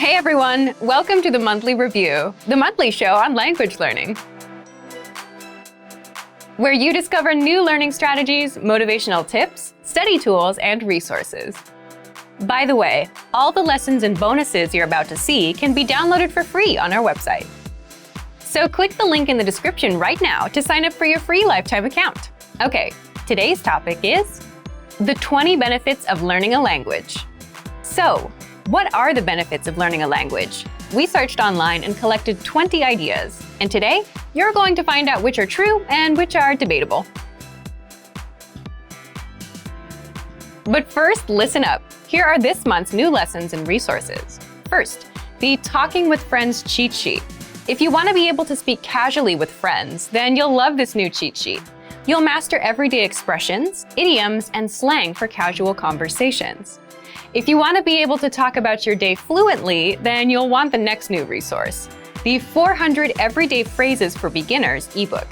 Hey everyone, welcome to the Monthly Review, the monthly show on language learning, where you discover new learning strategies, motivational tips, study tools, and resources. By the way, all the lessons and bonuses you're about to see can be downloaded for free on our website. So click the link in the description right now to sign up for your free lifetime account. Okay, today's topic is the 20 benefits of learning a language. So, what are the benefits of learning a language? We searched online and collected 20 ideas, and today you're going to find out which are true and which are debatable. But first, listen up. Here are this month's new lessons and resources. First, the Talking with Friends cheat sheet. If you want to be able to speak casually with friends, then you'll love this new cheat sheet. You'll master everyday expressions, idioms, and slang for casual conversations. If you want to be able to talk about your day fluently, then you'll want the next new resource, the 400 Everyday Phrases for Beginners ebook.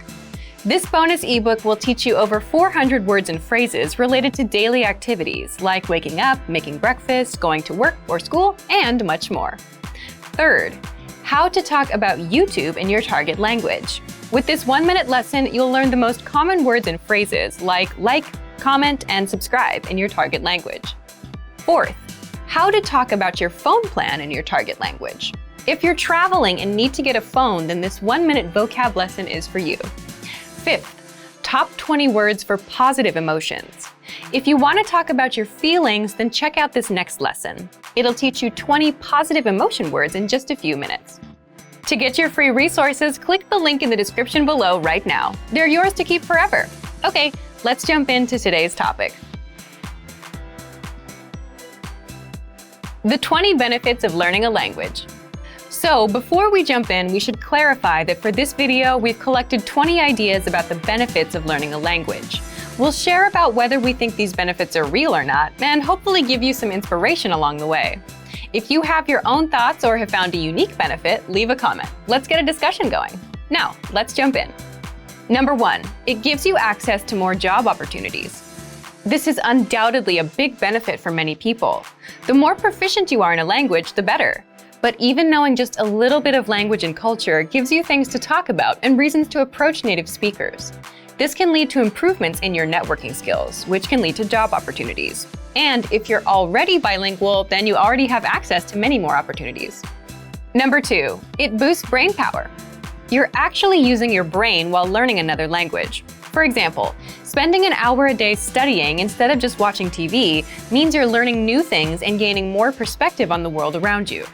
This bonus ebook will teach you over 400 words and phrases related to daily activities like waking up, making breakfast, going to work or school, and much more. Third, how to talk about YouTube in your target language. With this 1-minute lesson, you'll learn the most common words and phrases like, comment, and subscribe in your target language. Fourth, how to talk about your phone plan in your target language. If you're traveling and need to get a phone, then this 1-minute vocab lesson is for you. Fifth, top 20 words for positive emotions. If you want to talk about your feelings, then check out this next lesson. It'll teach you 20 positive emotion words in just a few minutes. To get your free resources, click the link in the description below right now. They're yours to keep forever. Okay, let's jump into today's topic. The 20 benefits of learning a language. So before we jump in, we should clarify that for this video, we've collected 20 ideas about the benefits of learning a language. We'll share about whether we think these benefits are real or not, and hopefully give you some inspiration along the way. If you have your own thoughts or have found a unique benefit, leave a comment. Let's get a discussion going. Now, let's jump in. Number 1, it gives you access to more job opportunities. This is undoubtedly a big benefit for many people. The more proficient you are in a language, the better. But even knowing just a little bit of language and culture gives you things to talk about and reasons to approach native speakers. This can lead to improvements in your networking skills, which can lead to job opportunities. And if you're already bilingual, then you already have access to many more opportunities. Number 2, it boosts brain power. You're actually using your brain while learning another language. For example, spending an hour a day studying instead of just watching TV means you're learning new things and gaining more perspective on the world around you.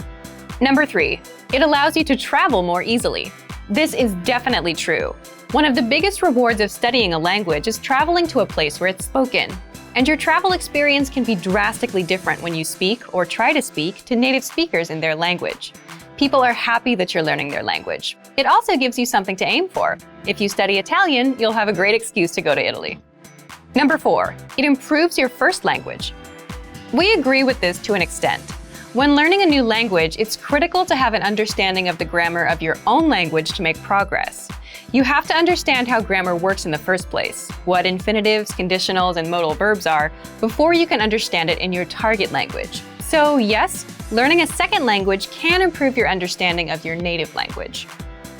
Number 3, it allows you to travel more easily. This is definitely true. One of the biggest rewards of studying a language is traveling to a place where it's spoken. And your travel experience can be drastically different when you speak or try to speak to native speakers in their language. People are happy that you're learning their language. It also gives you something to aim for. If you study Italian, you'll have a great excuse to go to Italy. Number 4, it improves your first language. We agree with this to an extent. When learning a new language, it's critical to have an understanding of the grammar of your own language to make progress. You have to understand how grammar works in the first place, what infinitives, conditionals, and modal verbs are, before you can understand it in your target language. So yes, learning a second language can improve your understanding of your native language.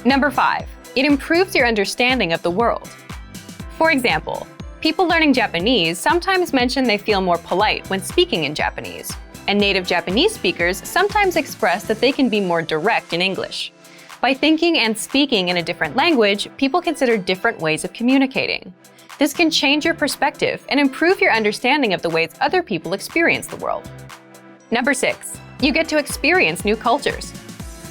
Number 5, it improves your understanding of the world. For example, people learning Japanese sometimes mention they feel more polite when speaking in Japanese, and native Japanese speakers sometimes express that they can be more direct in English. By thinking and speaking in a different language, people consider different ways of communicating. This can change your perspective and improve your understanding of the ways other people experience the world. Number 6, you get to experience new cultures.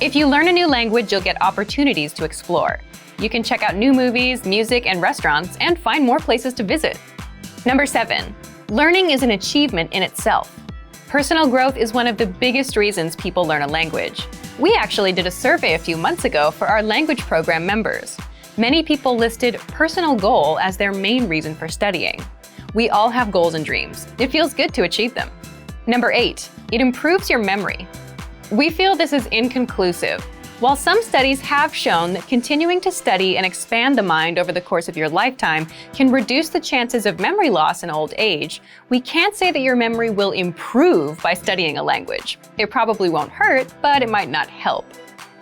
If you learn a new language, you'll get opportunities to explore. You can check out new movies, music, and restaurants, and find more places to visit. Number 7, learning is an achievement in itself. Personal growth is one of the biggest reasons people learn a language. We actually did a survey a few months ago for our language program members. Many people listed personal goal as their main reason for studying. We all have goals and dreams. It feels good to achieve them. Number 8, it improves your memory. We feel this is inconclusive. While some studies have shown that continuing to study and expand the mind over the course of your lifetime can reduce the chances of memory loss in old age, we can't say that your memory will improve by studying a language. It probably won't hurt, but it might not help.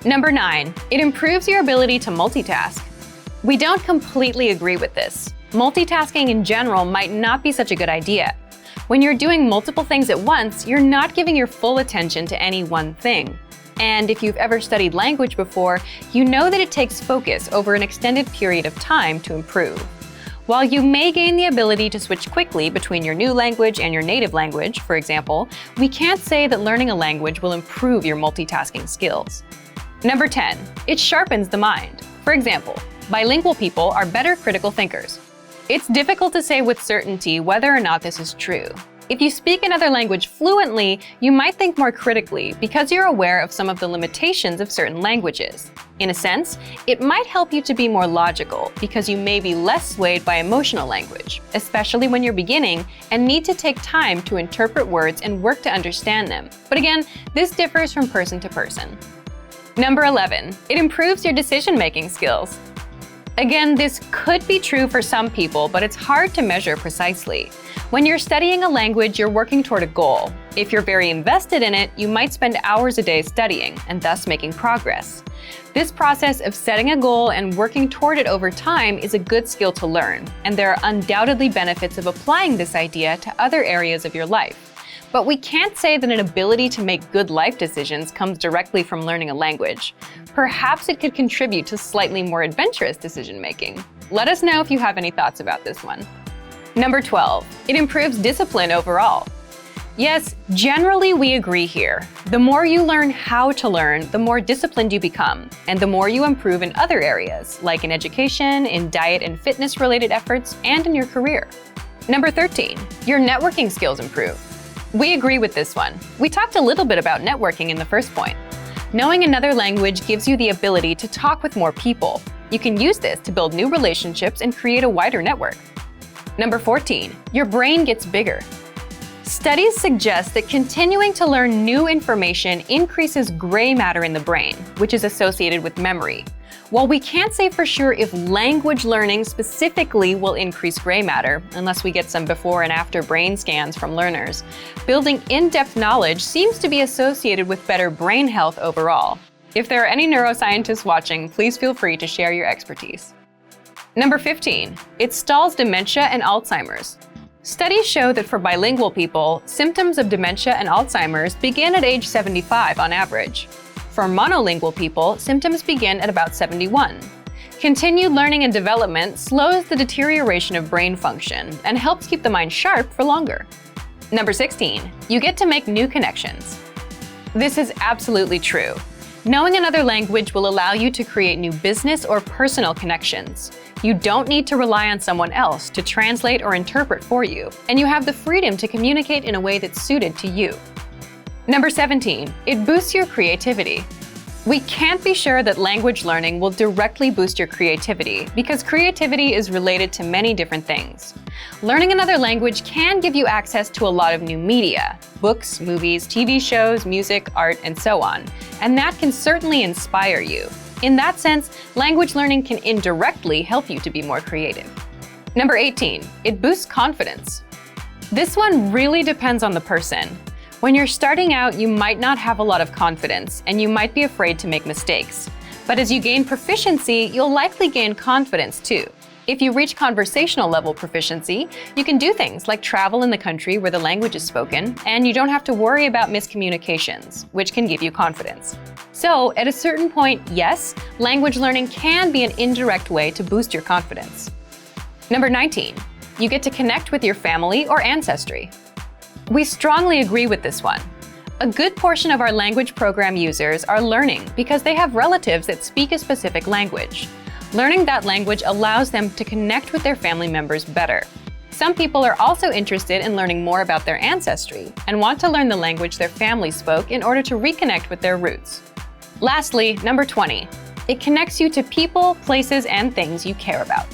Number 9, it improves your ability to multitask. We don't completely agree with this. Multitasking in general might not be such a good idea. When you're doing multiple things at once, you're not giving your full attention to any one thing. And if you've ever studied language before, you know that it takes focus over an extended period of time to improve. While you may gain the ability to switch quickly between your new language and your native language, for example, we can't say that learning a language will improve your multitasking skills. Number 10, it sharpens the mind. For example, bilingual people are better critical thinkers. It's difficult to say with certainty whether or not this is true. If you speak another language fluently, you might think more critically because you're aware of some of the limitations of certain languages. In a sense, it might help you to be more logical because you may be less swayed by emotional language, especially when you're beginning and need to take time to interpret words and work to understand them. But again, this differs from person to person. Number 11, it improves your decision-making skills. Again, this could be true for some people, but it's hard to measure precisely. When you're studying a language, you're working toward a goal. If you're very invested in it, you might spend hours a day studying and thus making progress. This process of setting a goal and working toward it over time is a good skill to learn, and there are undoubtedly benefits of applying this idea to other areas of your life. But we can't say that an ability to make good life decisions comes directly from learning a language. Perhaps it could contribute to slightly more adventurous decision-making. Let us know if you have any thoughts about this one. Number 12, it improves discipline overall. Yes, generally we agree here. The more you learn how to learn, the more disciplined you become, and the more you improve in other areas, like in education, in diet and fitness-related efforts, and in your career. Number 13, your networking skills improve. We agree with this one. We talked a little bit about networking in the first point. Knowing another language gives you the ability to talk with more people. You can use this to build new relationships and create a wider network. Number 14, your brain gets bigger. Studies suggest that continuing to learn new information increases gray matter in the brain, which is associated with memory. While we can't say for sure if language learning specifically will increase gray matter, unless we get some before and after brain scans from learners, building in-depth knowledge seems to be associated with better brain health overall. If there are any neuroscientists watching, please feel free to share your expertise. Number 15, it stalls dementia and Alzheimer's. Studies show that for bilingual people, symptoms of dementia and Alzheimer's begin at age 75 on average. For monolingual people, symptoms begin at about 71. Continued learning and development slows the deterioration of brain function and helps keep the mind sharp for longer. Number 16, you get to make new connections. This is absolutely true. Knowing another language will allow you to create new business or personal connections. You don't need to rely on someone else to translate or interpret for you, and you have the freedom to communicate in a way that's suited to you. Number 17, it boosts your creativity. We can't be sure that language learning will directly boost your creativity because creativity is related to many different things. Learning another language can give you access to a lot of new media, books, movies, TV shows, music, art, and so on, and that can certainly inspire you. In that sense, language learning can indirectly help you to be more creative. Number 18, it boosts confidence. This one really depends on the person. When you're starting out, you might not have a lot of confidence, and you might be afraid to make mistakes. But as you gain proficiency, you'll likely gain confidence too. If you reach conversational level proficiency, you can do things like travel in the country where the language is spoken, and you don't have to worry about miscommunications, which can give you confidence. So, at a certain point, yes, language learning can be an indirect way to boost your confidence. Number 19, you get to connect with your family or ancestry. We strongly agree with this one. A good portion of our language program users are learning because they have relatives that speak a specific language. Learning that language allows them to connect with their family members better. Some people are also interested in learning more about their ancestry and want to learn the language their family spoke in order to reconnect with their roots. Lastly, number 20, it connects you to people, places, and things you care about.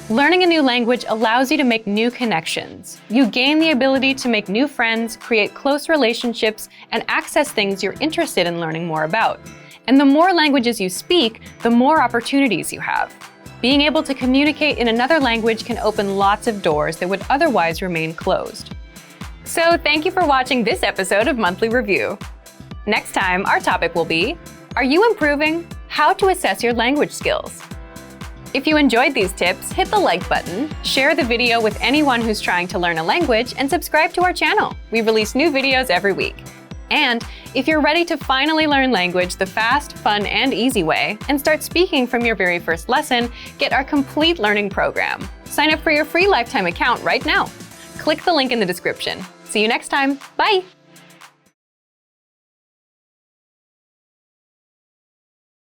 Learning a new language allows you to make new connections. You gain the ability to make new friends, create close relationships, and access things you're interested in learning more about. And the more languages you speak, the more opportunities you have. Being able to communicate in another language can open lots of doors that would otherwise remain closed. So thank you for watching this episode of Monthly Review. Next time, our topic will be, are you improving? How to assess your language skills. If you enjoyed these tips, hit the like button, share the video with anyone who's trying to learn a language, and subscribe to our channel. We release new videos every week. And if you're ready to finally learn language the fast, fun, and easy way, and start speaking from your very first lesson, get our complete learning program. Sign up for your free lifetime account right now. Click the link in the description. See you next time. Bye!